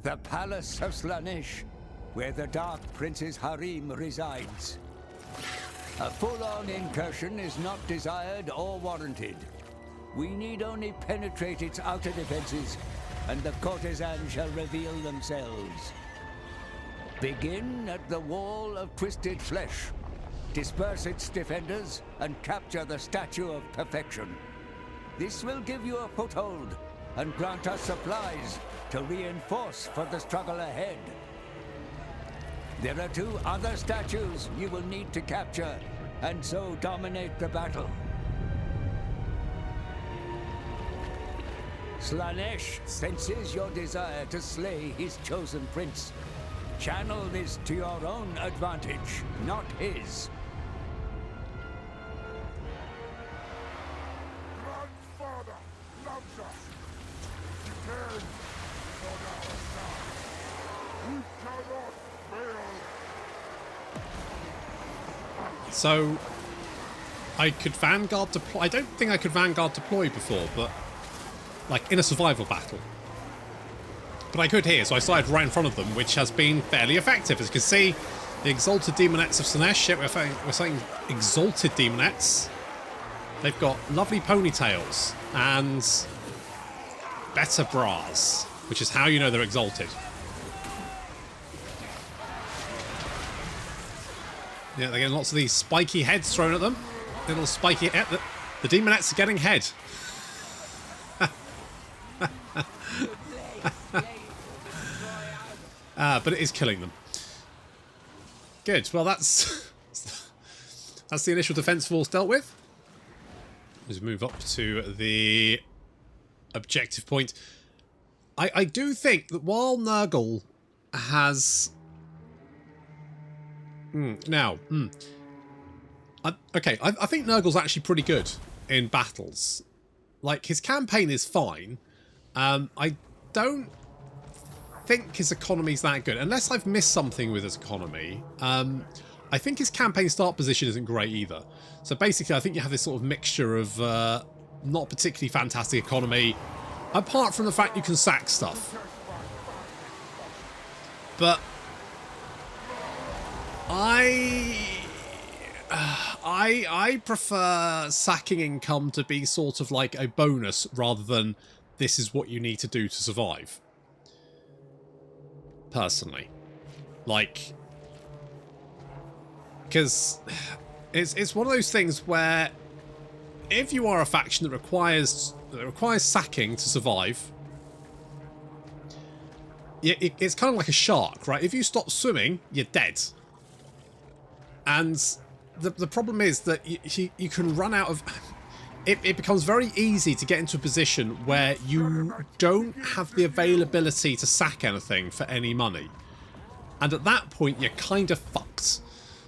The Palace of Slaanesh, where the Dark Prince's harem resides. A full-on incursion is not desired or warranted. We need only penetrate its outer defenses, and the courtesans shall reveal themselves. Begin at the Wall of Twisted Flesh. Disperse its defenders and capture the Statue of Perfection. This will give you a foothold and grant us supplies to reinforce for the struggle ahead. There are 2 other statues you will need to capture, and so dominate the battle. Slaanesh senses your desire to slay his chosen prince. Channel this to your own advantage, not his. Grandfather loves us. He cares for our son. We cannot fail. So, I could Vanguard deploy. I don't think I could Vanguard deploy before, but like in a survival battle. But I could here, so I started right in front of them, which has been fairly effective. As you can see, the Exalted Demonettes of Slaanesh, we're saying Exalted Demonettes. They've got lovely ponytails and better bras, which is how you know they're exalted. Yeah, they're getting lots of these spiky heads thrown at them. Little spiky head. The Demonettes are getting head. But it is killing them. Good. Well, that's the initial defense force dealt with. Let's move up to the objective point. I do think that while Nurgle has I think Nurgle's actually pretty good in battles. Like, his campaign is fine. I don't think his economy's that good. Unless I've missed something with his economy. I think his campaign start position isn't great either. So basically, I think you have this sort of mixture of not particularly fantastic economy, apart from the fact you can sack stuff. But I prefer sacking income to be sort of like a bonus rather than this is what you need to do to survive. Personally. Like, because it's one of those things where if you are a faction that requires sacking to survive, it's kind of like a shark, right? If you stop swimming, you're dead. And the problem is that you can run out of... It becomes very easy to get into a position where you don't have the availability to sack anything for any money. And at that point, you're kind of fucked.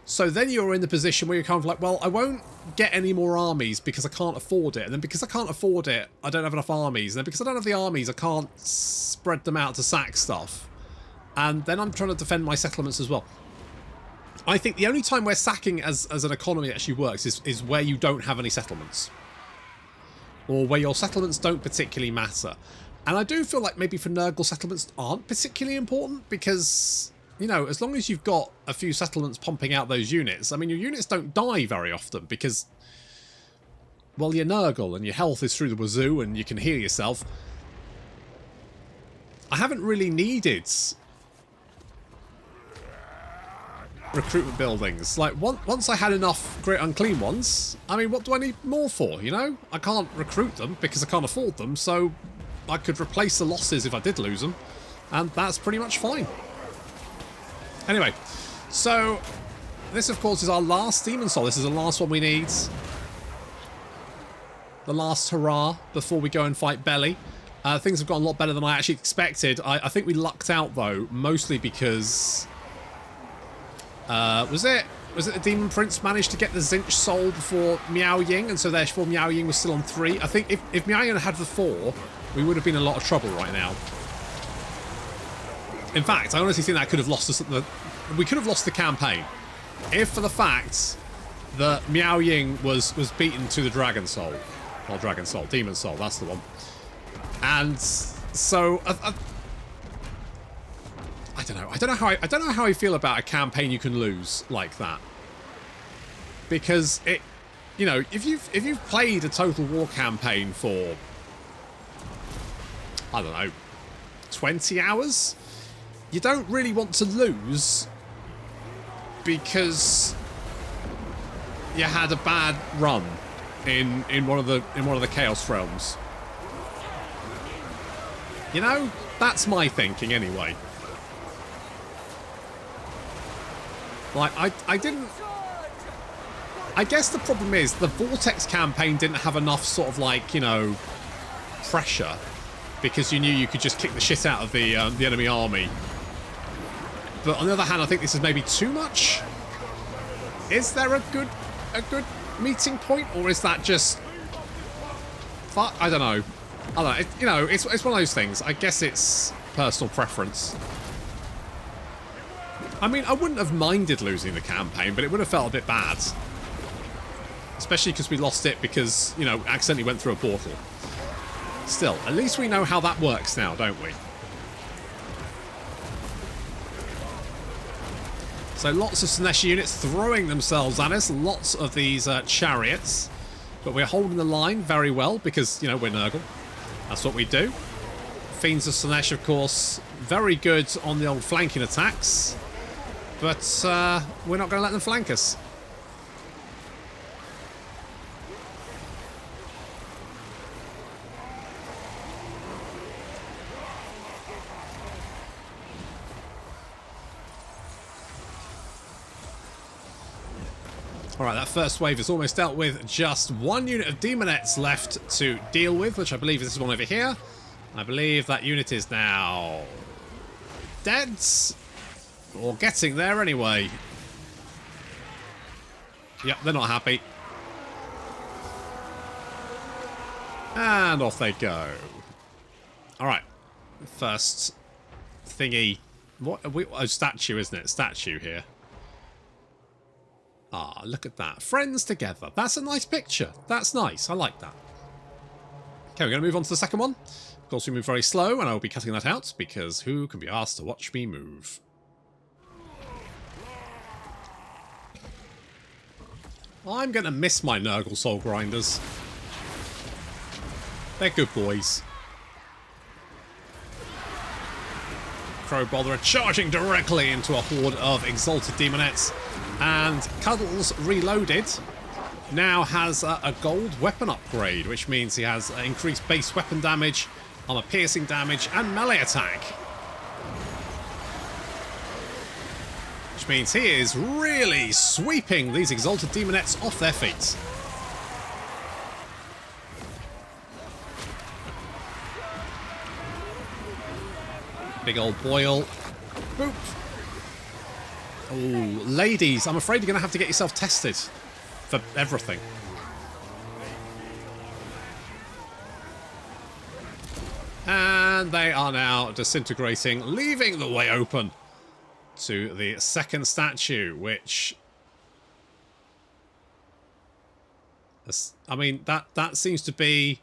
So then you're in the position where you're kind of like, well, I won't get any more armies because I can't afford it. And then because I can't afford it, I don't have enough armies. And then because I don't have the armies, I can't spread them out to sack stuff. And then I'm trying to defend my settlements as well. I think the only time where sacking as an economy actually works is where you don't have any settlements. Or where your settlements don't particularly matter. And I do feel like maybe for Nurgle, settlements aren't particularly important because, you know, as long as you've got a few settlements pumping out those units, I mean, your units don't die very often because, well, you're Nurgle and your health is through the wazoo and you can heal yourself. I haven't really needed recruitment buildings. Like, once I had enough Great Unclean Ones, I mean, what do I need more for, you know? I can't recruit them because I can't afford them, so I could replace the losses if I did lose them, and that's pretty much fine. Anyway, so this, of course, is our last Demon Soul. This is the last one we need. The last hurrah before we go and fight Belly. Things have gotten a lot better than I actually expected. I think we lucked out, though, mostly because... was it the Demon Prince managed to get the Zinch Soul before Miao Ying, and so therefore Miao Ying was still on 3? I think if Miao Ying had the 4, we would have been in a lot of trouble right now. In fact, I honestly think that could have lost us we could have lost the campaign if for the fact that Miao Ying was beaten to the Dragon Soul. Not Dragon Soul, Demon Soul, that's the one. And so don't know. I don't know how I feel about a campaign you can lose like that. Because it, you know, if you've played a Total War campaign for, I don't know, 20 hours, you don't really want to lose because you had a bad run in one of the Chaos Realms. You know, that's my thinking anyway. Like, I didn't... I guess the problem is the Vortex campaign didn't have enough sort of like, you know, pressure, because you knew you could just kick the shit out of the enemy army. But on the other hand, I think this is maybe too much. Is there a good meeting point, or is that just... I don't know. I don't know. You know, it's one of those things. I guess it's personal preference. I mean, I wouldn't have minded losing the campaign, but it would have felt a bit bad. Especially because we lost it because, you know, accidentally went through a portal. Still, at least we know how that works now, don't we? So lots of Sineshi units throwing themselves at us. Lots of these chariots. But we're holding the line very well because, you know, we're Nurgle. That's what we do. Fiends of Sinesh, of course, very good on the old flanking attacks. But we're not going to let them flank us. Alright, that first wave is almost dealt with. Just one unit of Demonettes left to deal with, which I believe is this one over here. I believe that unit is now dead. Or getting there anyway. Yep, they're not happy. And off they go. Alright. First thingy. What? Oh, statue, isn't it? Statue here. Ah, look at that. Friends together. That's a nice picture. That's nice. I like that. Okay, we're going to move on to the second one. Of course, we move very slow, and I will be cutting that out, because who can be asked to watch me move? I'm going to miss my Nurgle Soul Grinders. They're good boys. Crowbother charging directly into a horde of Exalted Demonettes. And Cuddles Reloaded now has a gold weapon upgrade, which means he has increased base weapon damage, armor piercing damage, and melee attack. Which means he is really sweeping these Exalted Demonettes off their feet. Big old boil. Boop. Oh, ladies, I'm afraid you're going to have to get yourself tested for everything. And they are now disintegrating, leaving the way open to the second statue, which... I mean, that seems to be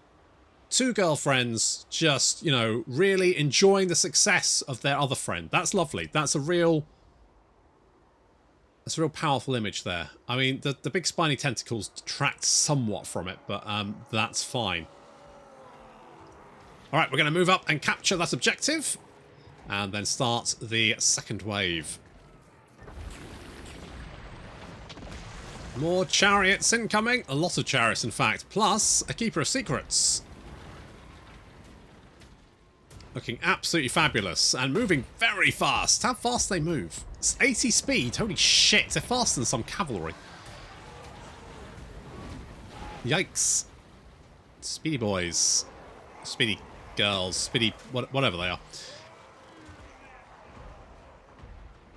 two girlfriends just, you know, really enjoying the success of their other friend. That's lovely. That's a real powerful image there. I mean, the big spiny tentacles detract somewhat from it, but that's fine. Alright, we're going to move up and capture that objective, and then start the second wave. More chariots incoming. A lot of chariots, in fact. Plus, a Keeper of Secrets. Looking absolutely fabulous, and moving very fast. How fast they move. It's 80 speed. Holy shit, they're faster than some cavalry. Yikes. Speedy boys. Speedy girls. Speedy... whatever they are.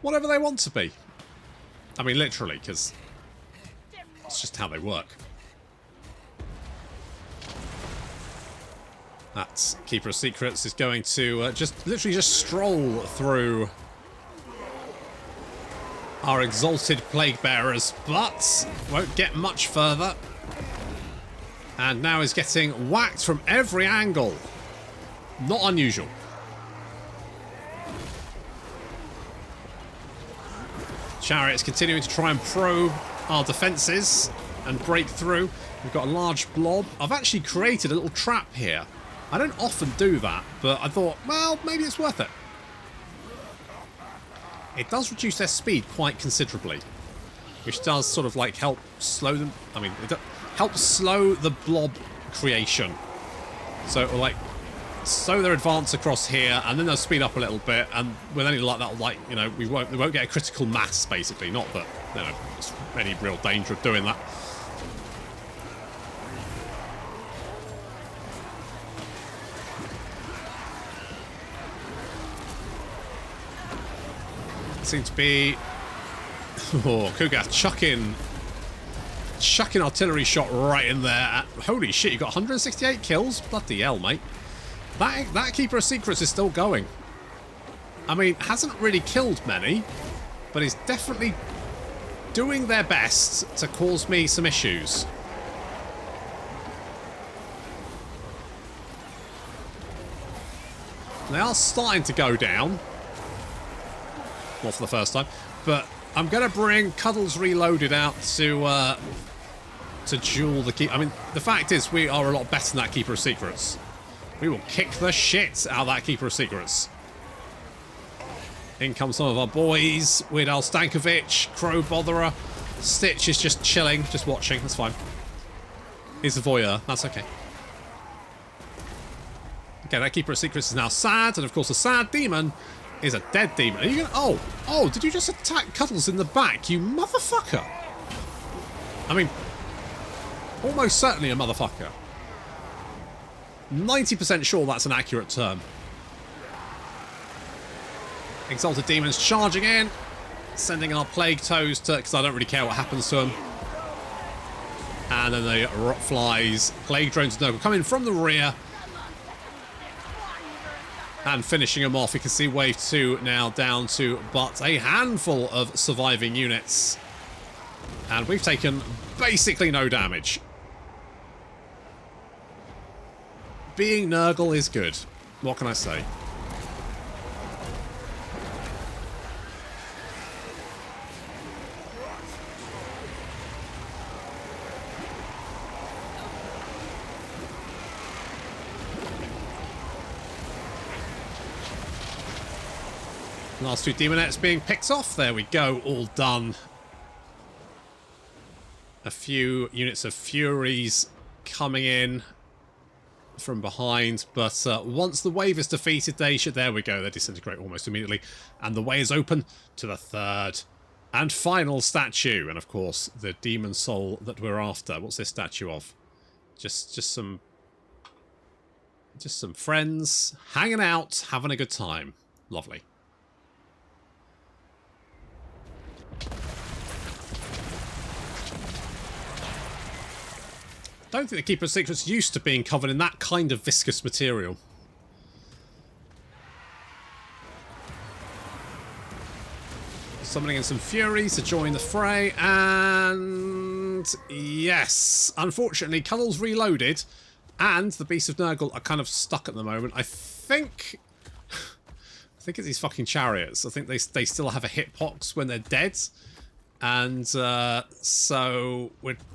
Whatever they want to be. I mean, literally, because it's just how they work. That Keeper of Secrets is going to literally just stroll through our exalted plague bearers, but won't get much further. And now is getting whacked from every angle. Not unusual. Chariots continuing to try and probe our defences and break through. We've got a large blob. I've actually created a little trap here. I don't often do that, but I thought, well, maybe it's worth it. It does reduce their speed quite considerably, which does sort of like help slow them. I mean, it helps slow the blob creation. So it will like slow their advance across here, and then they'll speed up a little bit. And with any like that, like, you know, we won't get a critical mass basically. Not that, you know, there's any real danger of doing that. Seems to be Kugath chucking artillery shot right in there. Holy shit, you got 168 kills? Bloody hell, mate. That Keeper of Secrets is still going. I mean, hasn't really killed many, but is definitely doing their best to cause me some issues. They are starting to go down. Not for the first time, but I'm going to bring Cuddles Reloaded out to duel the Keeper. I mean, the fact is, we are a lot better than that Keeper of Secrets. We will kick the shit out of that Keeper of Secrets. In come some of our boys. Weird Al Stankovic, Crow Botherer. Stitch is just chilling, just watching. That's fine. He's a voyeur. That's okay. Okay, that Keeper of Secrets is now sad, and of course, a sad demon is a dead demon. Are you gonna... Oh, did you just attack Cuddles in the back, you motherfucker? I mean, almost certainly a motherfucker. 90% sure that's an accurate term. Exalted Demons charging in, sending our Plague Toes to... because I don't really care what happens to them. And then the Rot Flies, Plague Drones of Nurgle coming from the rear. And finishing them off. You can see wave 2 now down to but a handful of surviving units. And we've taken basically no damage. Being Nurgle is good. What can I say? Last two Demonettes being picked off. There we go. All done. A few units of Furies coming in from behind. But once the wave is defeated, they should... There we go. They disintegrate almost immediately. And the way is open to the third and final statue. And of course, the demon soul that we're after. What's this statue of? Just some friends hanging out, having a good time. Lovely. I don't think the Keeper of Secrets used to being covered in that kind of viscous material. Summoning in some Furies to join the fray, and yes, unfortunately, Cuddles Reloaded and the Beast of Nurgle are kind of stuck at the moment. I think it's these fucking chariots. I think they still have a hitbox when they're dead. And so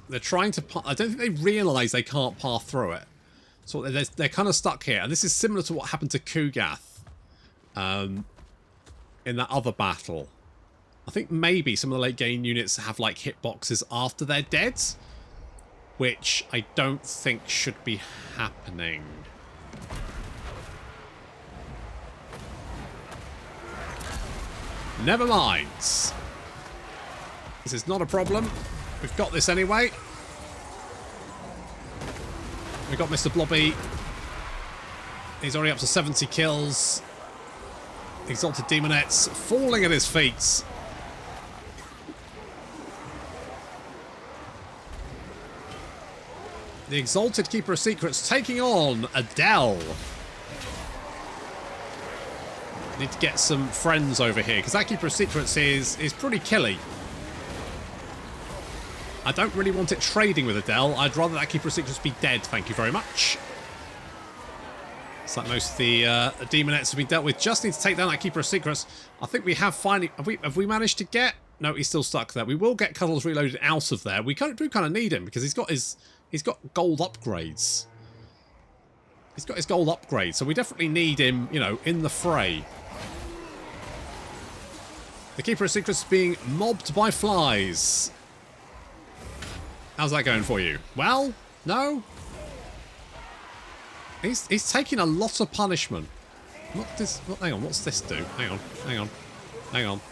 they're trying to... I don't think they realise they can't pass through it. So they're kind of stuck here. And this is similar to what happened to Kugath in that other battle. I think maybe some of the late game units have like hitboxes after they're dead, which I don't think should be happening. Never mind. This is not a problem. We've got this anyway. We've got Mr. Blobby. He's already up to 70 kills. Exalted Demonettes falling at his feet. The Exalted Keeper of Secrets taking on Adele. Need to get some friends over here, because that Keeper of Secrets is pretty killy. I don't really want it trading with Adele. I'd rather that Keeper of Secrets be dead, thank you very much. It's like most of the Demonettes have been dealt with. Just need to take down that Keeper of Secrets. I think we have finally... Have we managed to get No, he's still stuck there. We will get Cuddles reloaded out of there. We do kind of need him because he's got gold upgrades. He's got his gold upgrades, so we definitely need him, you know, in the fray. The Keeper of Secrets is being mobbed by flies. How's that going for you? Well, no. He's taking a lot of punishment. Hang on, what's this do? Hang on.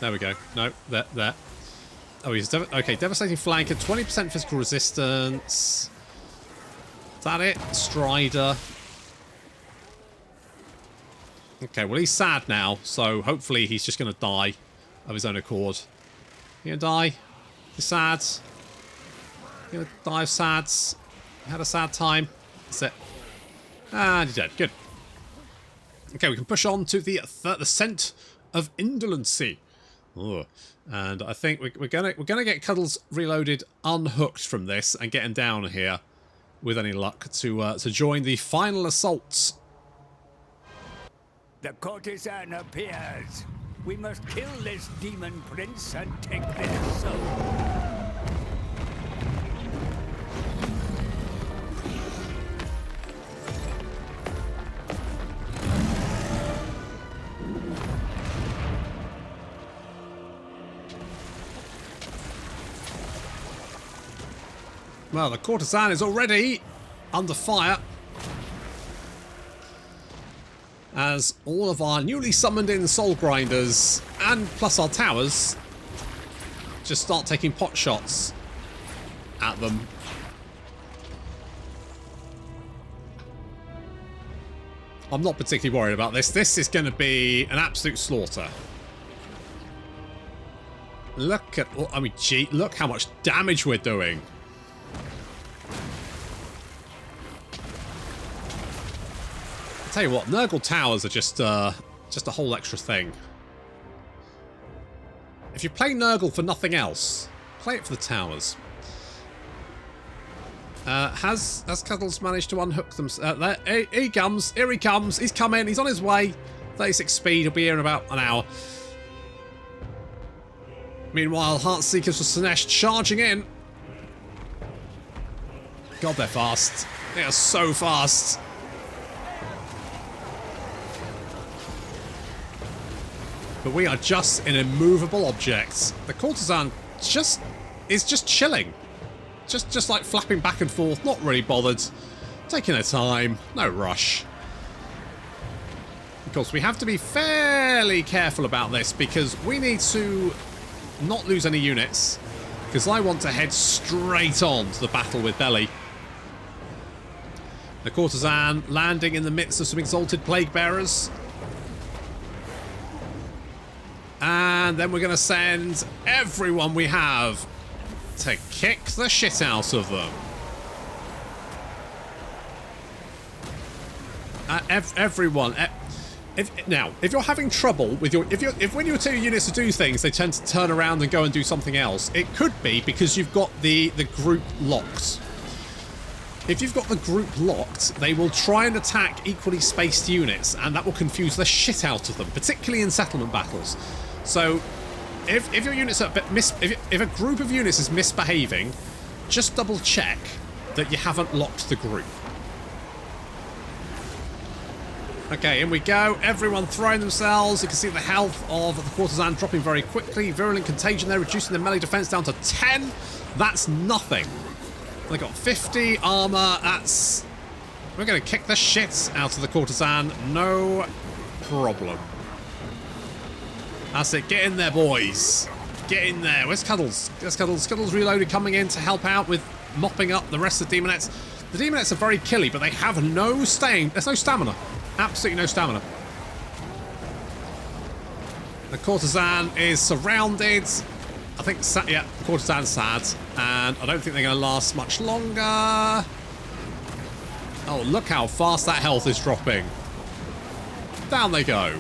There we go. No, there. Oh, he's okay. Devastating flank at 20% physical resistance. Is that it? Strider. Okay, well he's sad now, so hopefully he's just going to die of his own accord. You gonna die? You're sad? You gonna die of sads? You had a sad time? That's it. And you're dead. Good. Okay, we can push on to the scent of indolency. Ugh. And I think we're gonna get Cuddles reloaded unhooked from this and get him down here with any luck to join the final assaults. The courtesan appears. We must kill this demon prince and take their soul. Well, the courtesan is already under fire, as all of our newly summoned in soul grinders and plus our towers just start taking pot shots at them. I'm not particularly worried about this. This is going to be an absolute slaughter. Look at, I mean, gee, look how much damage we're doing. I'll tell you what, Nurgle towers are just a whole extra thing. If you play Nurgle for nothing else, play it for the towers. Has Cuddles managed to unhook them? There, here he comes, he's coming, he's on his way. 36 speed, he'll be here in about an hour. Meanwhile, Heartseekers for Sinesh charging in. God, they're fast. They are so fast. But we are just an immovable object. The courtesan is just chilling. Just like flapping back and forth, not really bothered. Taking her time, no rush. Of course, we have to be fairly careful about this because we need to not lose any units, because I want to head straight on to the battle with Belly. The courtesan landing in the midst of some exalted plague bearers. And then we're going to send everyone we have to kick the shit out of them. Everyone. If you're having trouble with if when you tell your units to do things, they tend to turn around and go and do something else. It could be because you've got the group locked. If you've got the group locked, they will try and attack equally spaced units, and that will confuse the shit out of them, particularly in settlement battles. So, if your units are if a group of units is misbehaving, just double check that you haven't locked the group. Okay, in we go. Everyone throwing themselves. You can see the health of the courtesan dropping very quickly. Virulent Contagion there, reducing their melee defense down to 10. That's nothing. They got 50 armor. That's... We're going to kick the shit out of the courtesan. No problem. That's it. Get in there, boys. Get in there. Where's Cuddles? There's Cuddles. Cuddles reloaded, coming in to help out with mopping up the rest of the Demonettes. The Demonettes are very killy, but they have no staying. There's no stamina. Absolutely no stamina. The courtesan is surrounded. I think, yeah, the courtesan's sad. And I don't think they're going to last much longer. Oh, look how fast that health is dropping. Down they go.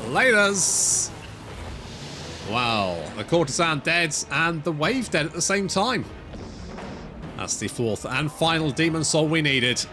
Laters. Wow. The courtesan dead and the wave dead at the same time. That's the fourth and final demon soul we needed.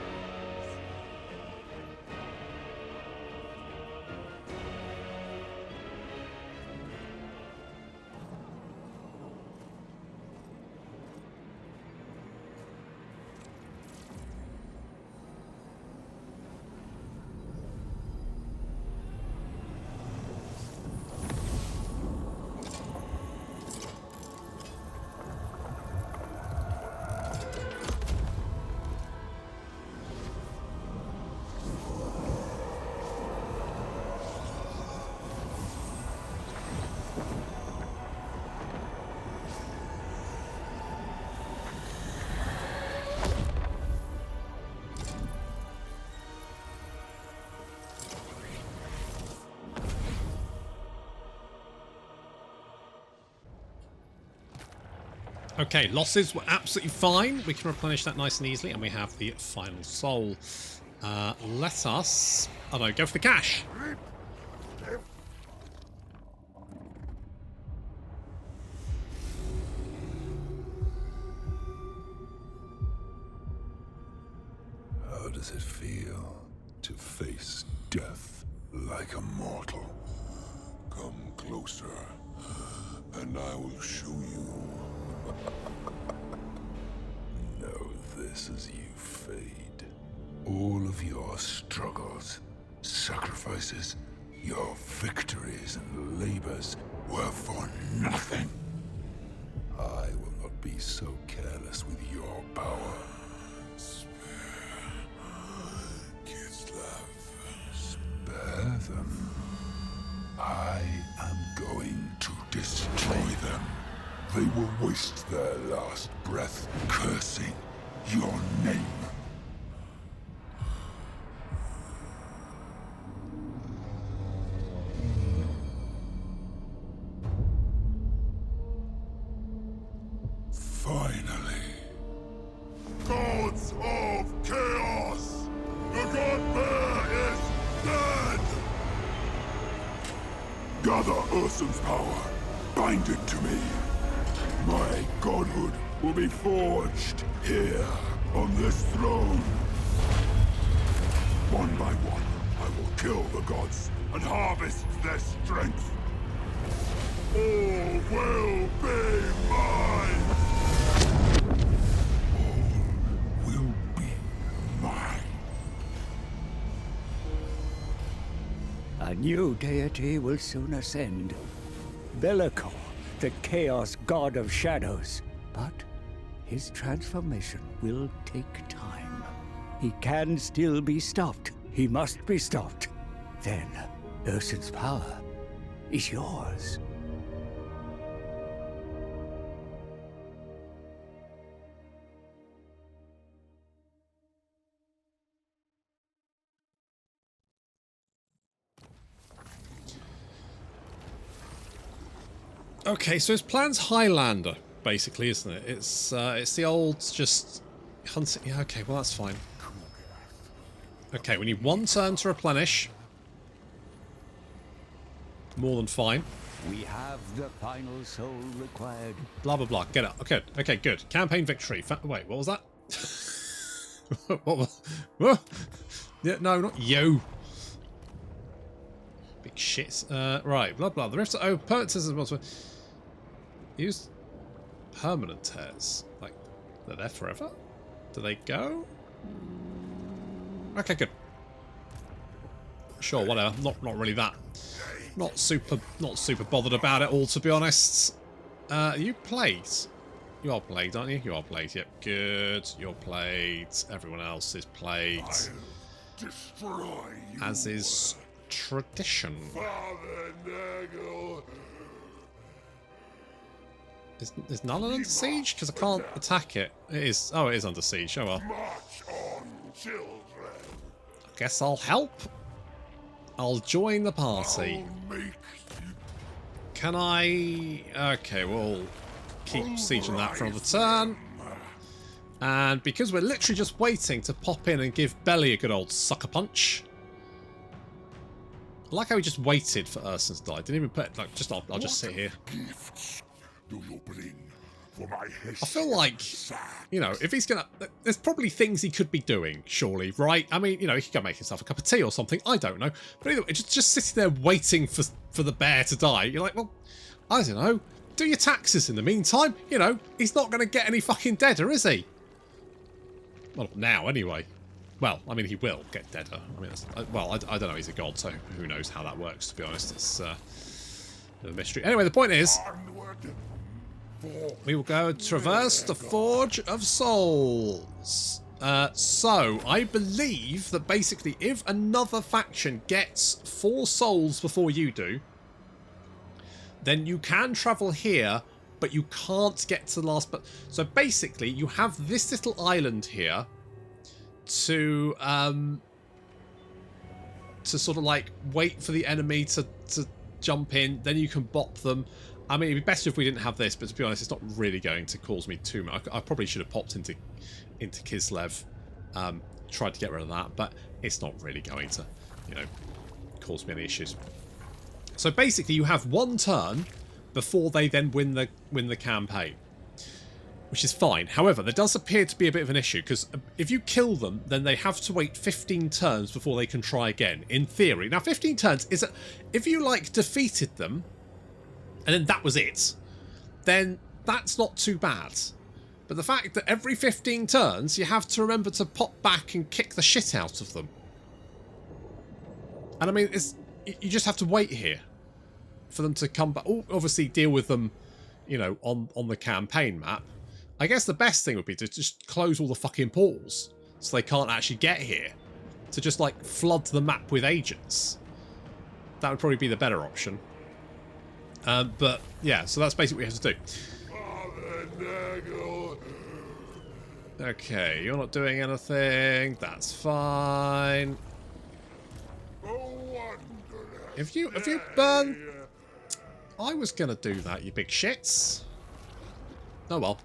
Okay, losses were absolutely fine. We can replenish that nice and easily, and we have the final soul. Let us, I don't know, go for the cash. How does it feel to face death like a mortal? Come closer, and I will show you. Know this as you fade. All of your struggles, sacrifices, your victories and labors were for nothing. I will not be so careless with your power. Spare them. I am going to destroy them. They will waste their last breath cursing your name. Finally. Gods of Chaos! The God Bear is dead! Gather Urson's power. Bind it to me. My godhood will be forged here on this throne. One by one, I will kill the gods and harvest their strength. All will be mine. All will be mine. A new deity will soon ascend. Bellicor, the Chaos God of Shadows. But his transformation will take time. He can still be stopped. He must be stopped. Then, Urson's power is yours. Okay, so his plan's Highlander, basically, isn't it? It's the old just hunting. Yeah, okay, well that's fine. Okay, we need one turn to replenish. More than fine. We have the final soul required. Blah blah blah. Get it. Okay, okay, good. Campaign victory. Wait, what was that? What was? What? Yeah, no, not you. Big shit. Right, blah blah. The rifts are permanent as well. Use permanent tears. Like, they're there forever? Do they go? Okay, good. Sure, whatever. Not really that. Not super bothered about it all, to be honest. Are you plagued? You are plagued, aren't you? You are plagued. Yep, good. You're plagued. Everyone else is plagued. Destroy you. As is tradition. Father Nurgle. Is Nullen under siege? Because I can't attack it. It is. Oh, it is under siege. Oh well. March on, children. I guess I'll help. I'll join the party. I'll make you. Can I? Okay, we'll keep sieging that for another turn. And because we're literally just waiting to pop in and give Belly a good old sucker punch. I like how we just waited for Urson's to die. Didn't even put like just. I'll just sit here. Gifts do you bring for my I feel like, you know, if he's gonna, there's probably things he could be doing, surely, right? I mean, you know, he could go make himself a cup of tea or something. I don't know, but either way, just sitting there waiting for the bear to die. You're like, well, I don't know. Do your taxes in the meantime. You know, he's not going to get any fucking deader, is he? Well, now anyway. Well, I mean, he will get deader. I mean, well, I don't know. He's a god, so who knows how that works? To be honest, it's a mystery. Anyway, the point is. We will go traverse the Forge of Souls. So, I believe that basically if another faction gets 4 souls before you do, then you can travel here, but you can't get to the last... So basically, you have this little island here to sort of like wait for the enemy to jump in, then you can bop them. I mean, it'd be better if we didn't have this, but to be honest, it's not really going to cause me too much. I probably should have popped into Kislev, tried to get rid of that, but it's not really going to, you know, cause me any issues. So basically, you have one turn before they then win the campaign, which is fine. However, there does appear to be a bit of an issue, because if you kill them, then they have to wait 15 turns before they can try again, in theory. Now, 15 turns is... if you, like, defeated them, and then that was it, then that's not too bad. But the fact that every 15 turns, you have to remember to pop back and kick the shit out of them. And I mean, you just have to wait here for them to come back. Oh, obviously deal with them, you know, on the campaign map. I guess the best thing would be to just close all the fucking portals so they can't actually get here. To just, like, flood the map with agents. That would probably be the better option. But, yeah, so that's basically what you have to do. Okay, you're not doing anything. That's fine. If you burn... I was going to do that, you big shits. Oh, well.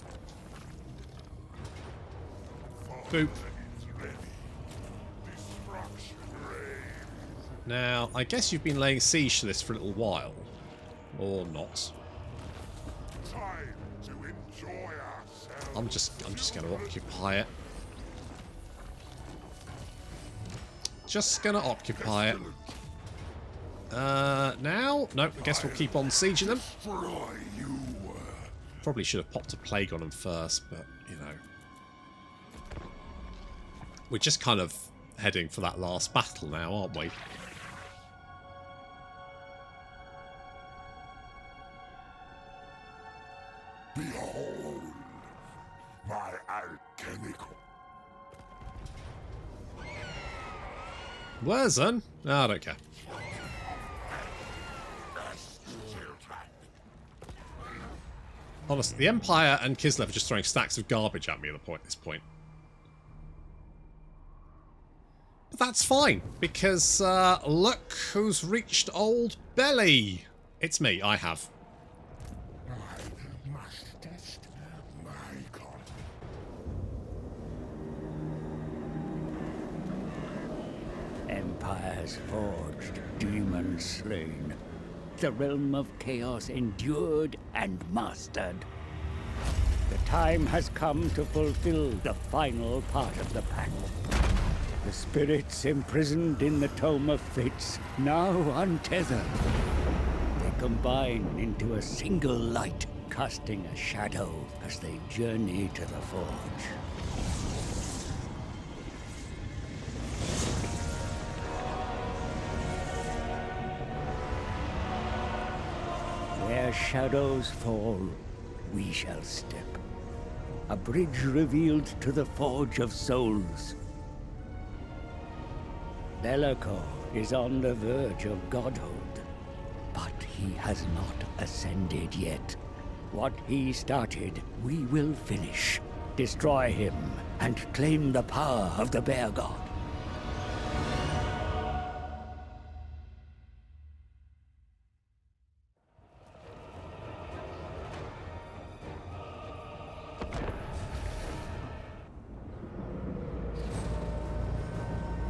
Boop. Now, I guess you've been laying siege to this for a little while. Or not. I'm just going to occupy it. Just going to occupy it. Now? Nope, I guess we'll keep on sieging them. Probably should have popped a plague on them first, but, you know. We're just kind of heading for that last battle now, aren't we? Behold, my alchemical. Where's then? Oh, I don't care. Honestly, the Empire and Kislev are just throwing stacks of garbage at me at this point. But that's fine, because look who's reached old Belly. It's me, I have. I must test my god. Empires forged, demons slain. The realm of chaos endured and mastered. The time has come to fulfill the final part of the pact. The spirits imprisoned in the Tome of Fates now untethered. They combine into a single light, casting a shadow as they journey to the Forge. Where shadows fall, we shall step. A bridge revealed to the Forge of Souls. Belacor is on the verge of godhood, but he has not ascended yet. What he started, we will finish. Destroy him and claim the power of the Bear God.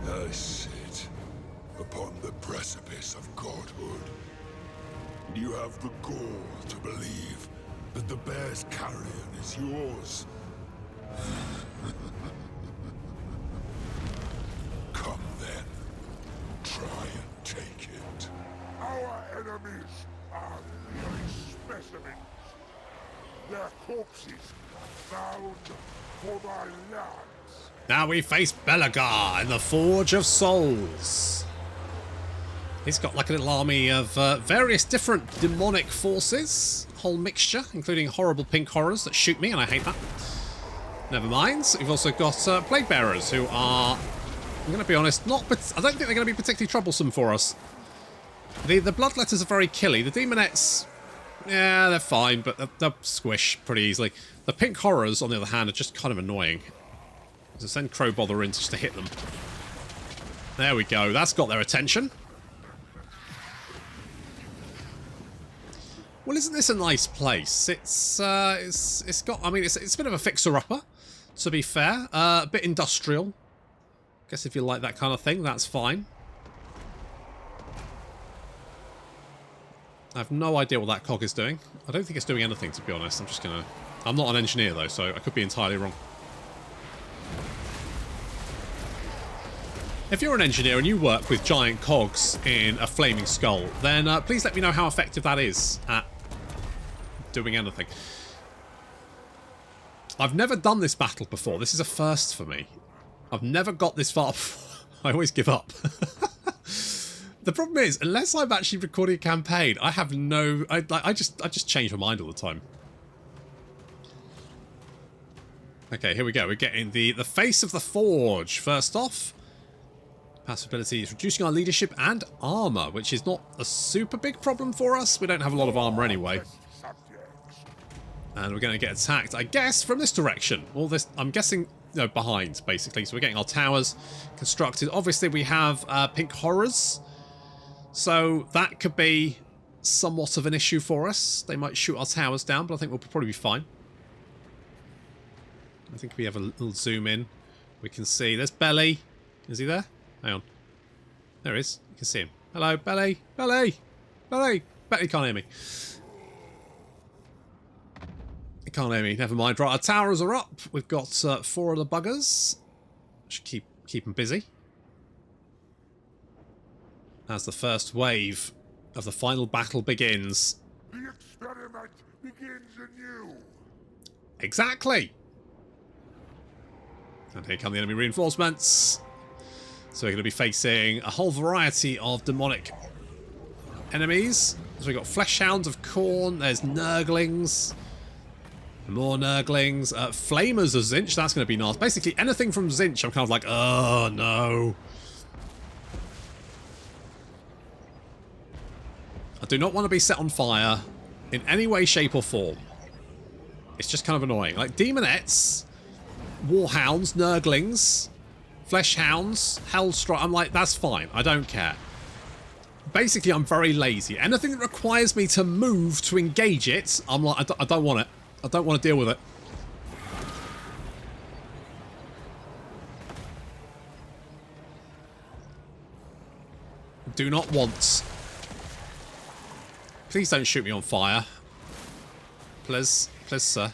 I sit upon the precipice of godhood. You have the gall to believe that the bear's carrion is yours. Come then, try and take it. Our enemies are mere specimens. Their corpses found for my lands. Now we face Belagor in the Forge of Souls. He's got like a little army of various different demonic forces. Whole mixture, including horrible pink horrors that shoot me, and I hate that. Never mind. We've also got Plague Bearers, who are, I'm going to be honest, I don't think they're going to be particularly troublesome for us. The Bloodletters are very killy. The Demonettes, yeah, they're fine, but they'll squish pretty easily. The pink horrors, on the other hand, are just kind of annoying. So send Crowbother in just to hit them. There we go. That's got their attention. Well, isn't this a nice place? It's got. I mean, it's a bit of a fixer-upper, to be fair. A bit industrial. Guess if you like that kind of thing, that's fine. I have no idea what that cog is doing. I don't think it's doing anything, to be honest. I'm just gonna. I'm not an engineer though, so I could be entirely wrong. If you're an engineer and you work with giant cogs in a flaming skull, then please let me know how effective that is at doing anything. I've never done this battle before. This is a first for me. I've never got this far before. I always give up. The problem is, unless I'm actually recording a campaign, I have no... I just change my mind all the time. Okay, here we go. We're getting the face of the forge. First off, passive ability is reducing our leadership and armor, which is not a super big problem for us. We don't have a lot of armor anyway. And we're going to get attacked, I guess, from this direction. All this, I'm guessing, no, behind, basically. So we're getting our towers constructed. Obviously, we have pink horrors. So that could be somewhat of an issue for us. They might shoot our towers down, but I think we'll probably be fine. I think we have a little zoom in. We can see. There's Belly. Is he there? Hang on. There he is. You can see him. Hello, Belly. Belly. Belly. Bet he can't hear me. He can't hear me. Never mind. Right, our towers are up. We've got 4 of the buggers. Should keep them busy. As the first wave of the final battle begins. The experiment begins anew. Exactly. And here come the enemy reinforcements. So we're going to be facing a whole variety of demonic enemies. So we've got Fleshhounds of Khorne, there's Nurglings, more Nurglings, Flamers of Tzeentch, that's going to be nice. Basically anything from Tzeentch I'm kind of like, oh no. I do not want to be set on fire in any way, shape or form. It's just kind of annoying. Like Demonettes, Warhounds, Nurglings, Fleshhounds, Hellstrike. I'm like, that's fine. I don't care. Basically, I'm very lazy. Anything that requires me to move to engage it, I'm like, I don't want it. I don't want to deal with it. Do not want. Please don't shoot me on fire. Please. Please, sir.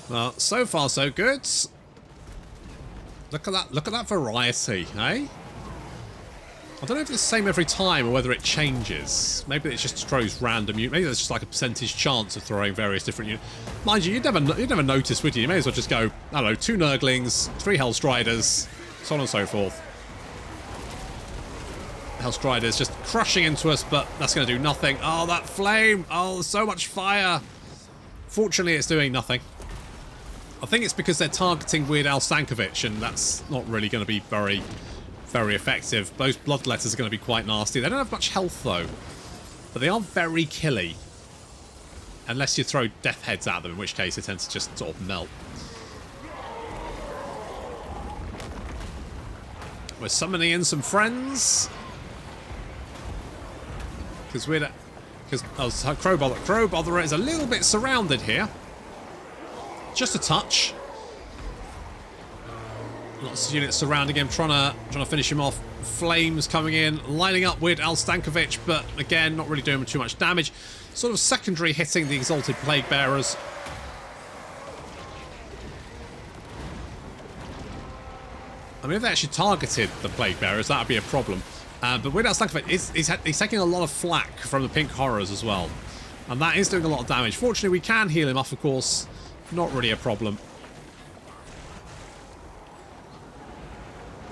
Well, so far so good. Look at that variety, eh? I don't know if it's the same every time or whether it changes. Maybe it just throws random units. Maybe there's just like a percentage chance of throwing various different units. Mind you, you'd never notice, would you? You may as well just go, I don't know, 2 Nurglings, 3 Hellstriders, so on and so forth. Hellstriders just crushing into us, but that's going to do nothing. Oh, that flame! Oh, so much fire! Fortunately, it's doing nothing. I think it's because they're targeting Weird Al Stankovic, and that's not really going to be very, very effective. Those bloodletters are going to be quite nasty. They don't have much health, though. But they are very killy. Unless you throw death heads at them, in which case they tend to just sort of melt. We're summoning in some friends. Because Crowbother is a little bit surrounded here. Just a touch. Lots of units surrounding him, trying to finish him off. Flames coming in, lining up with Al Stankovic, but again, not really doing him too much damage. Sort of secondary hitting the Exalted Plague Bearers. I mean, if they actually targeted the Plague Bearers, that would be a problem. But with Al Stankovic, he's taking a lot of flack from the Pink Horrors as well. And that is doing a lot of damage. Fortunately, we can heal him off, of course. Not really a problem.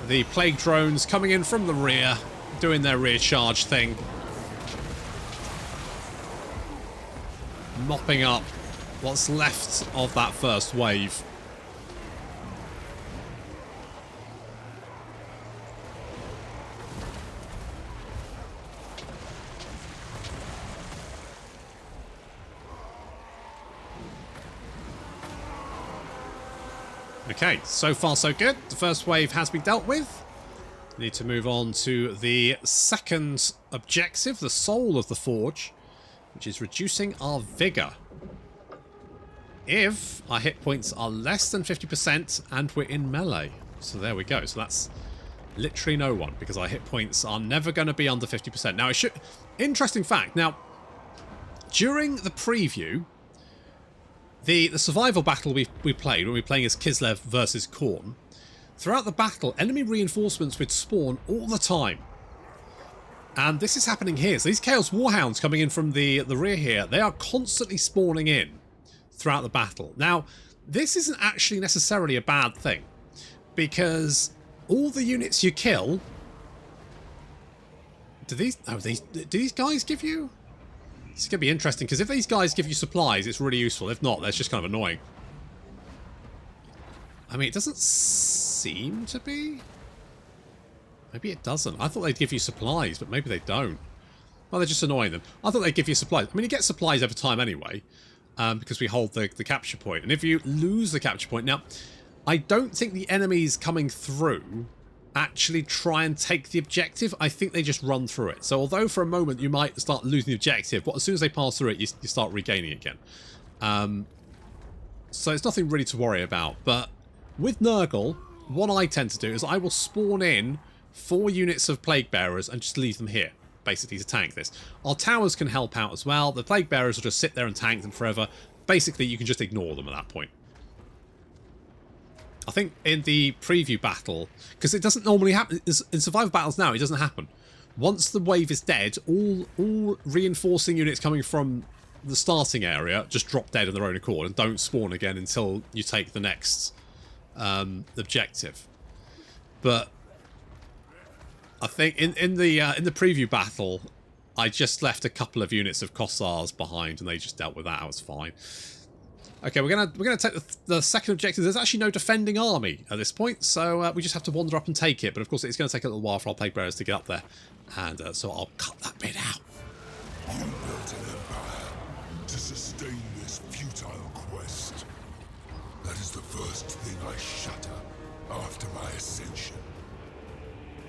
The plague drones coming in from the rear, doing their rear charge thing. Mopping up what's left of that first wave. Okay, so far so good. The first wave has been dealt with. Need to move on to the second objective, the soul of the forge, which is reducing our vigor. If our hit points are less than 50% and we're in melee. So there we go. So that's literally no one, because our hit points are never going to be under 50%. Now, interesting fact. Now, during the preview, the survival battle we played, when we were playing as Kislev versus Khorne, throughout the battle, enemy reinforcements would spawn all the time. And this is happening here. So these Chaos Warhounds coming in from the rear here, they are constantly spawning in throughout the battle. Now, this isn't actually necessarily a bad thing, because all the units you kill... Do these guys give you... It's going to be interesting, because if these guys give you supplies, it's really useful. If not, that's just kind of annoying. I mean, it doesn't seem to be. Maybe it doesn't. I thought they'd give you supplies, but maybe they don't. Well, they're just annoying them. I thought they'd give you supplies. I mean, you get supplies over time anyway, because we hold the capture point. And if you lose the capture point... Now, I don't think the enemies coming through actually try and take the objective. I think they just run through it. So although for a moment you might start losing the objective, but as soon as they pass through it, you start regaining it again. So it's nothing really to worry about. But with Nurgle, what I tend to do is I will spawn in 4 units of Plague Bearers and just leave them here, basically, to tank this. Our towers can help out as well. The Plague Bearers will just sit there and tank them forever. Basically, you can just ignore them at that point. I think in the preview battle, because it doesn't normally happen, in survival battles now, it doesn't happen. Once the wave is dead, all reinforcing units coming from the starting area just drop dead of their own accord and don't spawn again until you take the next objective. But I think in the preview battle, I just left a couple of units of Kossars behind, and they just dealt with that. I was fine. Okay, we're gonna take the second objective. There's actually no defending army at this point, so we just have to wander up and take it. But of course, it's going to take a little while for our Plague Bearers to get up there, and so I'll cut that bit out. You built an empire to sustain this futile quest. That is the first thing I shatter after my ascension.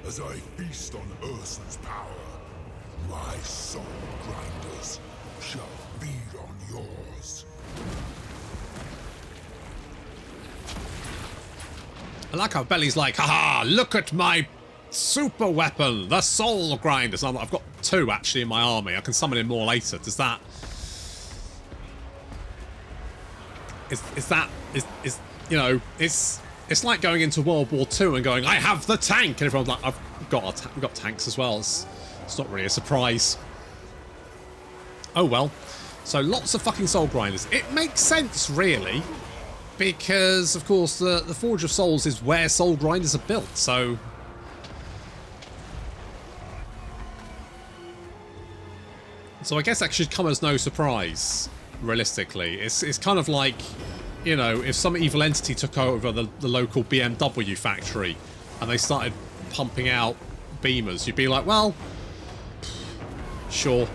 As I feast on Ursa's power, my soul grinders shall feed on yours. I like how Belly's like, haha, look at my super weapon, the Soul Grinders. And I've got 2 actually in my army. I can summon in more later. Does that... Is you know, it's like going into World War II and going, I have the tank, and everyone's like, we've got tanks as well. It's not really a surprise. Oh well. So lots of fucking Soul Grinders. It makes sense, really, because of course the Forge of Souls is where Soul Grinders are built. So I guess that should come as no surprise. Realistically, it's kind of like, you know, if some evil entity took over the local BMW factory and they started pumping out beamers, you'd be like, well, sure.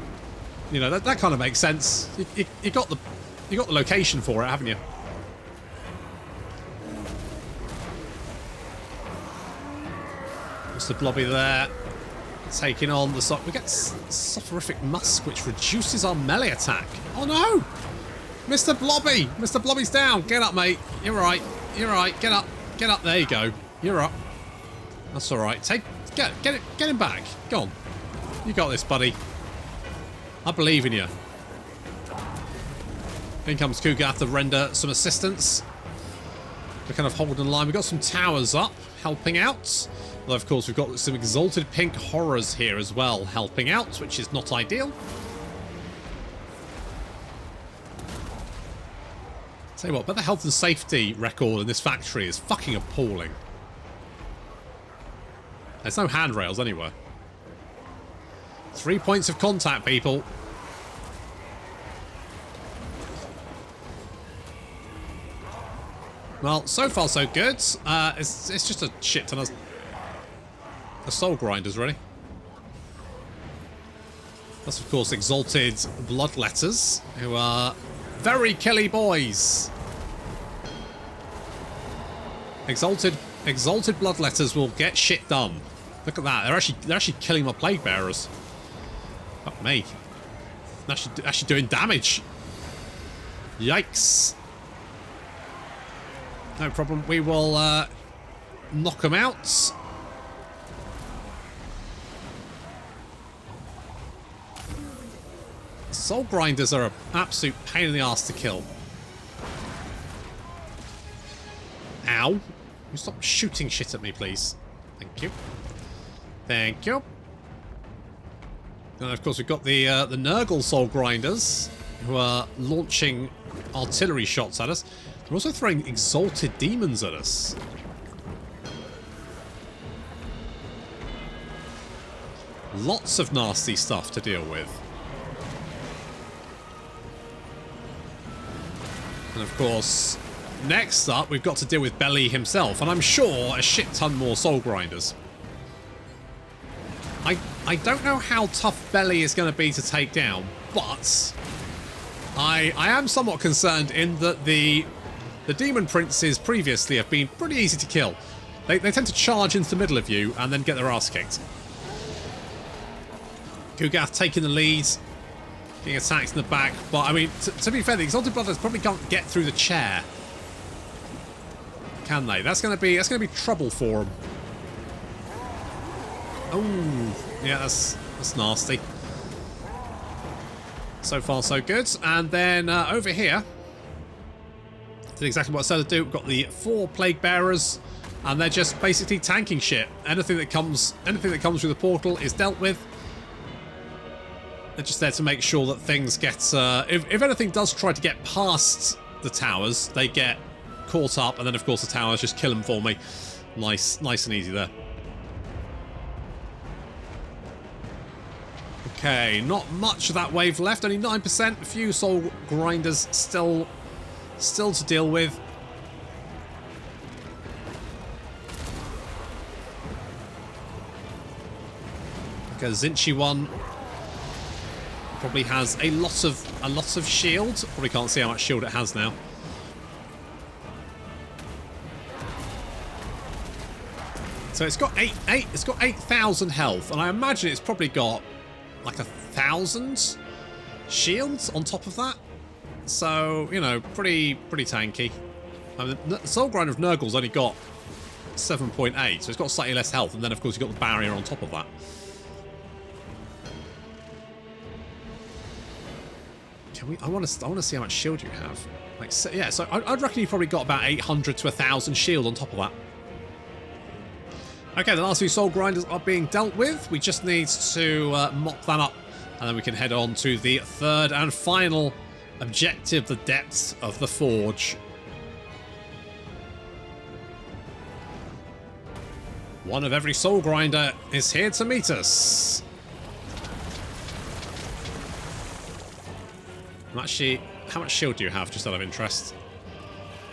You know, that kind of makes sense. You got the location for it, haven't you? Mr. Blobby there, taking on the... We get Soporific Musk, which reduces our melee attack. Oh no! Mr. Blobby! Mr. Blobby's down! Get up, mate. You're right. You're right. Get up. Get up. There you go. You're up. That's alright. Get him back. Go on. You got this, buddy. I believe in you. In comes Kugath to render some assistance. We're kind of holding the line. We've got some towers up, helping out. Although, of course, we've got some exalted pink horrors here as well, helping out, which is not ideal. Tell you what, but the health and safety record in this factory is fucking appalling. There's no handrails anywhere. 3 points of contact, people. Well, so far so good. It's just a shit ton of Soul Grinders, really. That's, of course, exalted Bloodletters, who are very killy boys. Exalted Bloodletters will get shit done. Look at that. They're actually killing my plague bearers. Fuck me. They're actually doing damage. Yikes. No problem. We will knock them out. Soul grinders are an absolute pain in the ass to kill. Ow. Can you stop shooting shit at me, please? Thank you. Thank you. And of course we've got the Nurgle soul grinders who are launching artillery shots at us. They're also throwing exalted demons at us. Lots of nasty stuff to deal with. And of course, next up we've got to deal with Belly himself, and I'm sure a shit ton more soul grinders. I don't know how tough Belly is going to be to take down, but I am somewhat concerned in that the demon princes previously have been pretty easy to kill. They tend to charge into the middle of you and then get their ass kicked. Kugath taking the lead, getting attacked in the back, but I mean, to be fair, the Exalted Brothers probably can't get through the chair, can they? That's going to be trouble for them. Oh, yeah, that's nasty. So far, so good. And then over here, did exactly what I said to do. We've got the 4 plague bearers, and they're just basically tanking shit. Anything that comes through the portal is dealt with. They're just there to make sure that things get. If anything does try to get past the towers, they get caught up, and then of course the towers just kill them for me. Nice and easy there. Okay, not much of that wave left, only 9%. A few soul grinders still to deal with. Okay, Zinchi one probably has a lot of shield. Probably can't see how much shield it has now. So it's got 8,000 health, and I imagine it's probably got like 1,000 shields on top of that. So, you know, pretty tanky. I mean, the Soul Grinder of Nurgle's only got 7.8, so it's got slightly less health, and then of course you've got the barrier on top of that. I want to see how much shield you have. Like, so, yeah, so I'd reckon you've probably got about 800 to 1,000 shield on top of that. Okay, the last 2 soul grinders are being dealt with. We just need to mop that up, and then we can head on to the 3rd and final objective, the depths of the forge. One of every soul grinder is here to meet us. Actually, how much shield do you have, just out of interest?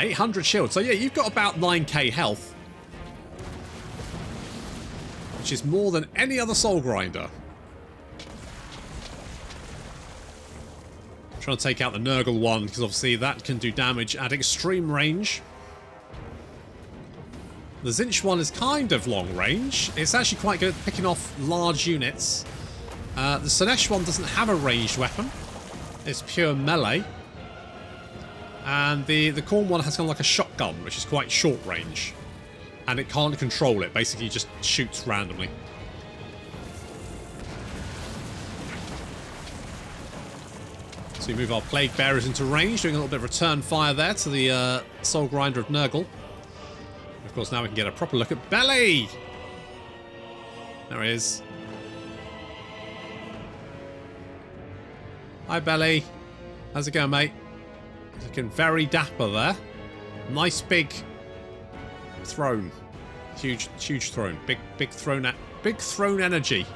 800 shield. So yeah, you've got about 9k health, which is more than any other soul grinder. I'm trying to take out the Nurgle one, because obviously that can do damage at extreme range. The Zinch one is kind of long range. It's actually quite good at picking off large units. The Sinesh one doesn't have a ranged weapon. It's pure melee. And the Khorne one has kind of like a shotgun, which is quite short range. And it can't control it, basically just shoots randomly. So we move our Plague Bearers into range, doing a little bit of return fire there to the Soul Grinder of Nurgle. Of course, now we can get a proper look at Belly! There he is. Hi, Belly. How's it going, mate? Looking very dapper there. Nice big throne. Huge throne. Big throne energy.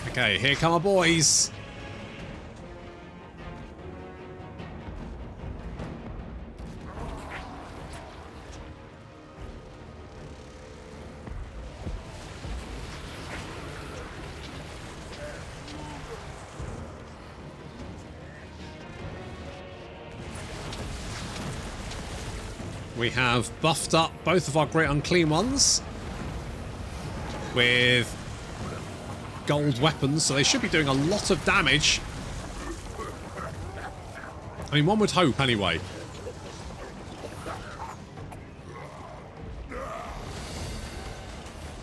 Okay, here come our boys. We have buffed up both of our Great Unclean Ones with gold weapons, so they should be doing a lot of damage. I mean, one would hope, anyway.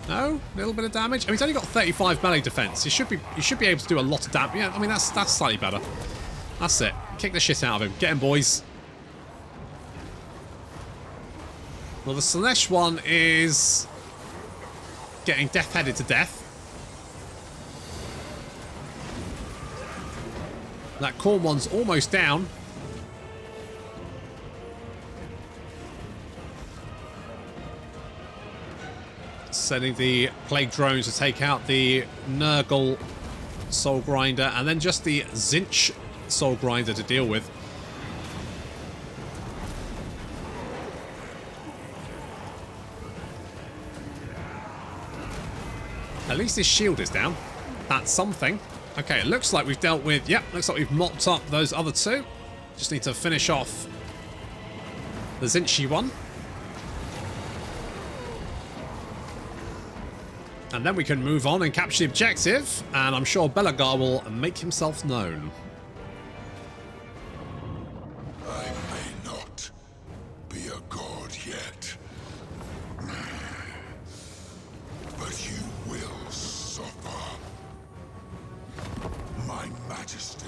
No? A little bit of damage? I mean, he's only got 35 melee defense. You should be able to do a lot of damage. Yeah, I mean, that's slightly better. That's it. Kick the shit out of him. Get him, boys. Well, the Slanesh one is getting death-headed to death. That Khorne one's almost down. Sending the Plague Drones to take out the Nurgle Soul Grinder, and then just the Tzeentch Soul Grinder to deal with. At least his shield is down. That's something. Okay, it looks like we've dealt with... Yep, looks like we've mopped up those other two. Just need to finish off the Tzeentch one. And then we can move on and capture the objective. And I'm sure Belegar will make himself known. I may not be a god yet, but you will suffer. My majesty.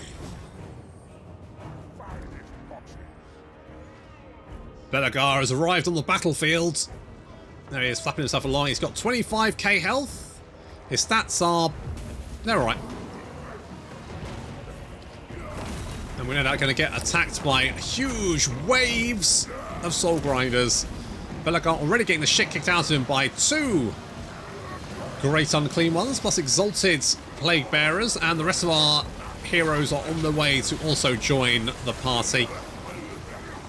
Belegar has arrived on the battlefield. There he is, flapping himself along. He's got 25k health. His stats are... they're alright. And we're now going to get attacked by huge waves of Soul Grinders. Belegar already getting the shit kicked out of him by 2 Great Unclean Ones, plus Exalted Plague Bearers, and the rest of our heroes are on their way to also join the party.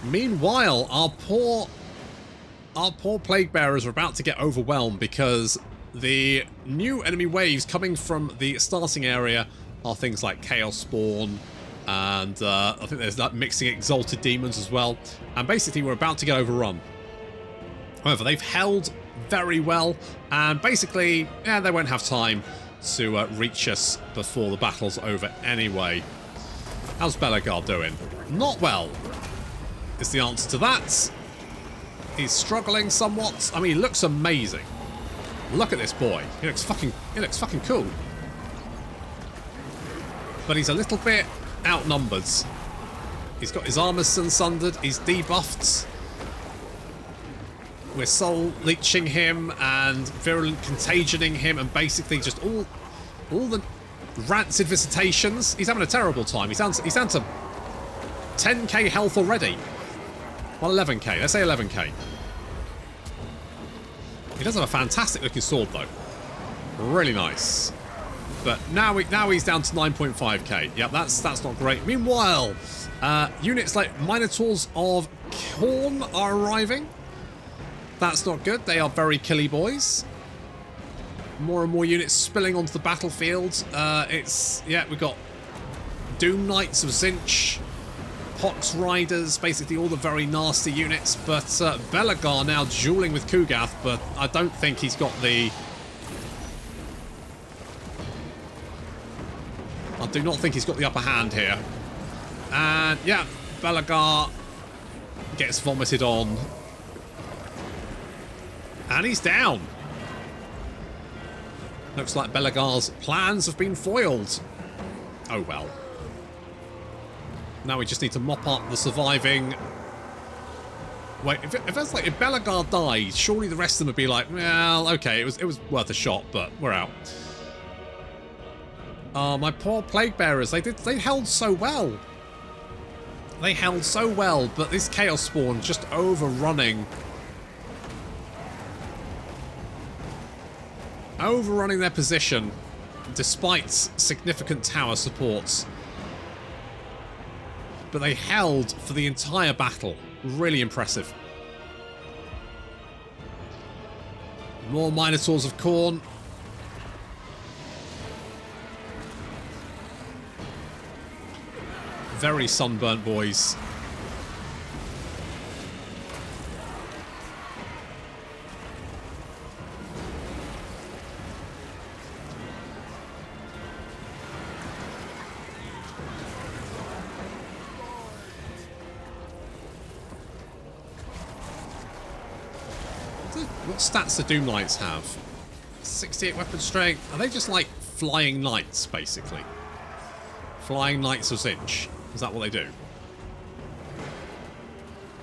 Meanwhile, our poor Plague Bearers are about to get overwhelmed because the new enemy waves coming from the starting area are things like Chaos Spawn, and I think there's that mixing Exalted Demons as well. And basically we're about to get overrun. However, they've held very well, and basically, yeah, they won't have time to reach us before the battle's over anyway. How's Belegar doing? Not well, is the answer to that. He's struggling somewhat. I mean, he looks amazing. Look at this boy. He looks fucking cool. But he's a little bit outnumbered. He's got his armor sundered. He's debuffed. We're soul leeching him and virulent contagioning him, and basically just all the rancid visitations. He's having a terrible time. He's down to 10k health already. Well, 11k. Let's say 11k. He does have a fantastic looking sword, though. Really nice. But now he's down to 9.5k. Yep, that's not great. Meanwhile, units like Minotaurs of Khorne are arriving. That's not good. They are very killy boys. More and more units spilling onto the battlefield. We've got Doom Knights of Tzeentch, Pox Riders, basically all the very nasty units, but Belegar now dueling with Kugath, but I don't think he's got the... I do not think he's got the upper hand here. And yeah, Belegar gets vomited on. And he's down. Looks like Belegar's plans have been foiled. Oh well. Now we just need to mop up the surviving... Wait, if Belegar died, surely the rest of them would be like, well, okay, it was worth a shot, but we're out. Oh, my poor Plague Bearers, they held so well. They held so well, but this Chaos Spawn just overrunning their position despite significant tower supports. But they held for the entire battle. Really impressive. More Minotaurs of Khorne. Very sunburnt boys. What stats do Doom Knights have? 68 weapon strength. Are they just like flying knights, basically? Flying Knights of Zinch. Is that what they do?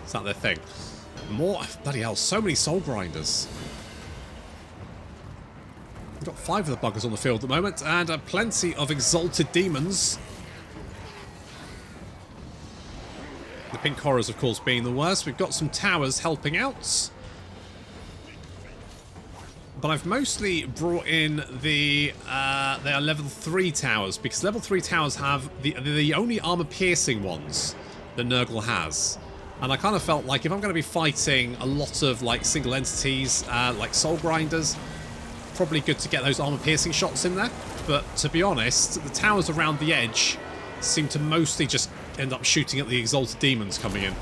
Is that their thing? More... Bloody hell, so many soul grinders. We've got 5 of the buggers on the field at the moment, and plenty of exalted demons. The pink horrors, of course, being the worst. We've got some towers helping out. But I've mostly brought in they are level 3 towers, because level 3 towers have the only armor-piercing ones that Nurgle has. And I kind of felt like if I'm going to be fighting a lot of like single entities, like soul grinders, probably good to get those armor-piercing shots in there. But to be honest, the towers around the edge seem to mostly just end up shooting at the exalted demons coming in.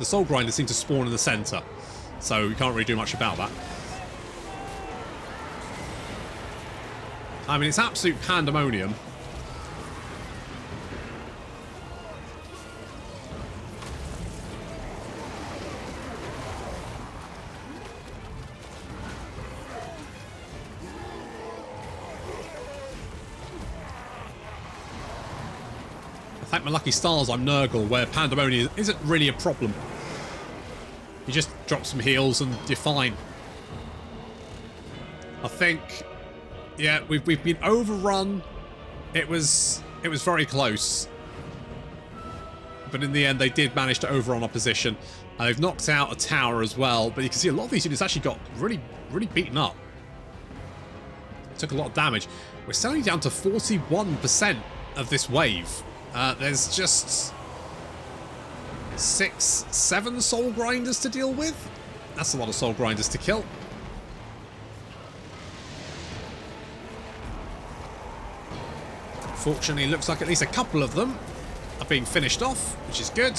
The soul grinders seem to spawn in the centre, so you can't really do much about that. I mean, it's absolute pandemonium. I thank my lucky stars I'm Nurgle, where pandemonium isn't really a problem. You just drop some heals and you're fine. I think... yeah, we've been overrun. It was very close. But in the end, they did manage to overrun our position. And they've knocked out a tower as well. But you can see a lot of these units actually got really beaten up. Took a lot of damage. We're still only down to 41% of this wave. There's just 6, 7 soul grinders to deal with. That's a lot of soul grinders to kill. Fortunately, it looks like at least a couple of them are being finished off, which is good.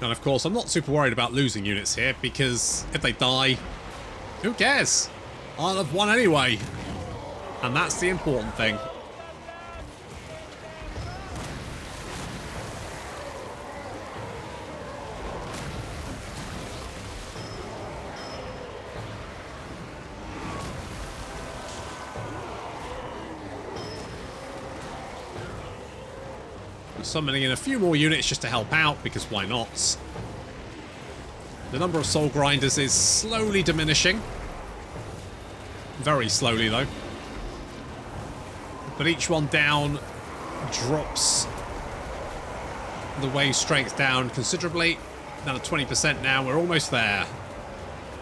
And of course, I'm not super worried about losing units here, because if they die, who cares? I'll have won anyway. And that's the important thing. Summoning in a few more units just to help out, because why not? The number of soul grinders is slowly diminishing. Very slowly, though. But each one down drops the wave strength down considerably. Down to 20% now. We're almost there.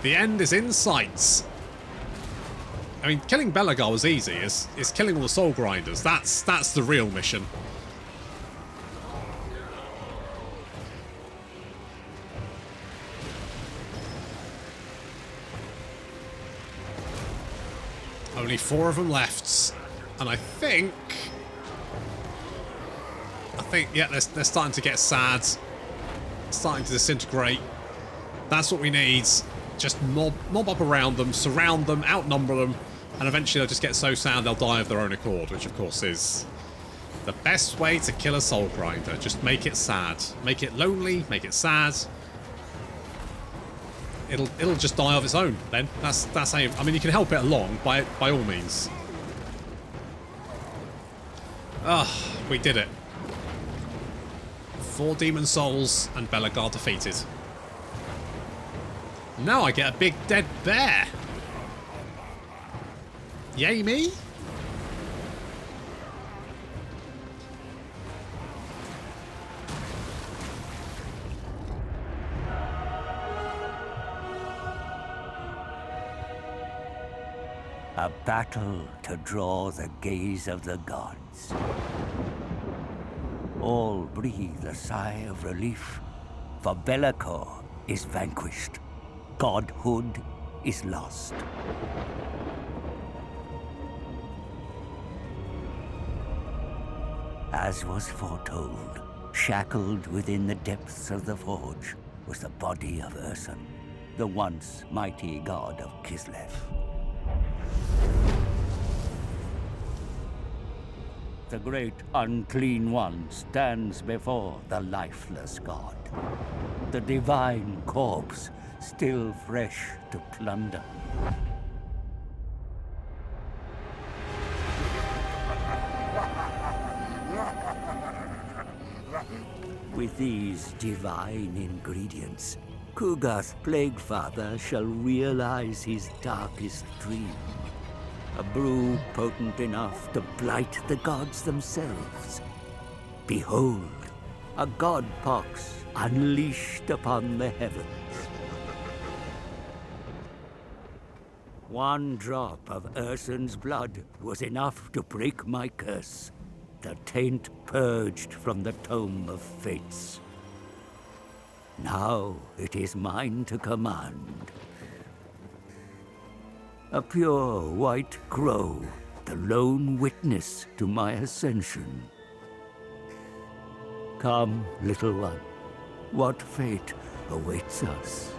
The end is in sight. I mean, killing Belagar was easy. It's killing all the soul grinders. That's the real mission. Only 4 of them left, and I think, yeah, they're starting to get sad, starting to disintegrate. That's what we need. Just mob up around them, surround them, outnumber them, and eventually they'll just get so sad they'll die of their own accord, which of course is the best way to kill a soul grinder. Just make it sad, make it lonely, make it sad. It'll just die of its own then. That's how I mean, you can help it along by all means. We did it. 4 demon souls and Belagar defeated. Now I get a big dead bear. Yay me. A battle to draw the gaze of the gods. All breathe a sigh of relief, for Be'lakor is vanquished. Godhood is lost. As was foretold, shackled within the depths of the forge was the body of Ursun. the once mighty god of Kislev. The great unclean one stands before the lifeless god. The divine corpse still fresh to plunder. With these divine ingredients, Kugath Plaguefather shall realize his darkest dream. A brew potent enough to blight the gods themselves. Behold, a god pox unleashed upon the heavens. One drop of Ursun's blood was enough to break my curse. The taint purged from the tome of fates. Now it is mine to command. A pure white crow, the lone witness to my ascension. Come, little one, what fate awaits us?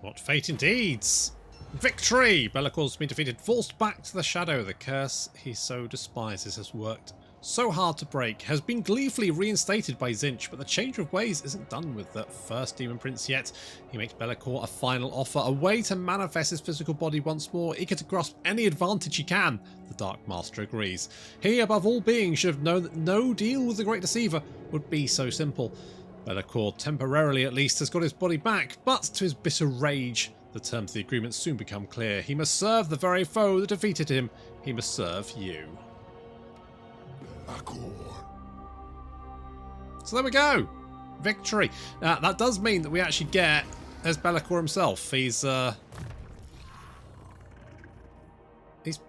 What fate indeed! Victory! Be'lakor's been defeated, forced back to the shadow. The curse he so despises has worked so hard to break, has been gleefully reinstated by Tzeentch, but the change of ways isn't done with the first Demon Prince yet. He makes Be'lakor a final offer, a way to manifest his physical body once more, eager to grasp any advantage he can. The Dark Master agrees. He, above all beings, should have known that no deal with the Great Deceiver would be so simple. Be'lakor, temporarily at least, has got his body back, but to his bitter rage, the terms of the agreement soon become clear. He must serve the very foe that defeated him. He must serve you. So there we go. Victory. Now, that does mean that we actually get as Be'lakor himself. He's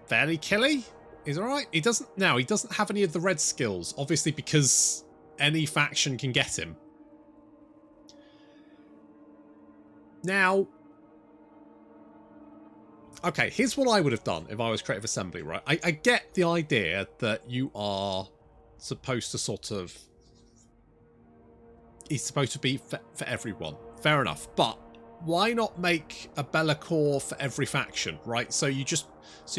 fairly killy. He's alright. He doesn't have any of the red skills, obviously, because any faction can get him. Now, okay, here's what I would have done if I was Creative Assembly, right? I get the idea that you are supposed to sort of... He's supposed to be for everyone. Fair enough. But why not make a Be'lakor for every faction, right? So you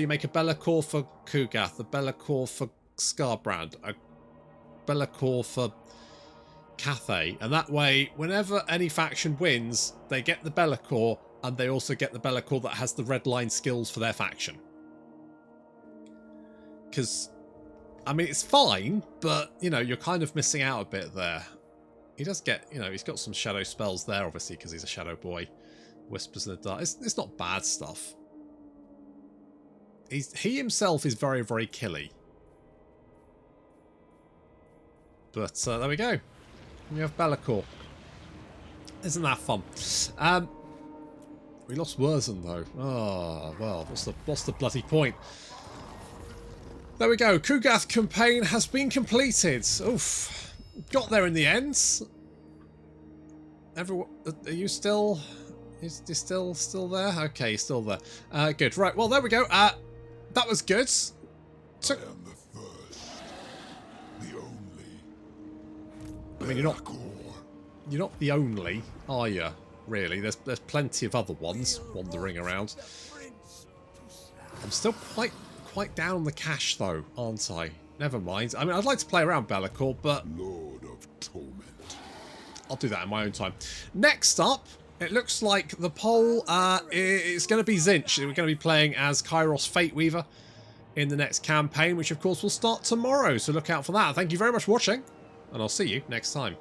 make a Be'lakor for Kugath, a Be'lakor for Skarbrand, a Be'lakor for Cathay, and that way, whenever any faction wins, they get the Be'lakor, and they also get the Be'lakor that has the red line skills for their faction. Because, I mean, it's fine, but, you know, you're kind of missing out a bit there. He does get, you know, he's got some shadow spells there, obviously, because he's a shadow boy. Whispers in the dark. It's not bad stuff. He himself is very, very killy. But there we go. We have Be'lakor. Isn't that fun? We lost Wurzen though. Oh well, what's the bloody point? There we go. Kugath campaign has been completed. Oof. Got there in the end. Everyone, are you still? Is still there? Okay, you're still there. Good. Right. Well, there we go. That was good. I am the first, the only. I mean, you're not the only, are you? Really? There's plenty of other ones wandering around. I'm still quite down on the cash though, aren't I? Never mind. I mean, I'd like to play around Be'lakor, but Lord of Torment. I'll do that in my own time. Next up, it looks like the poll is going to be Tzeentch. We're going to be playing as Kairos Fate Weaver in the next campaign, which of course will start tomorrow. So look out for that. Thank you very much for watching, and I'll see you next time.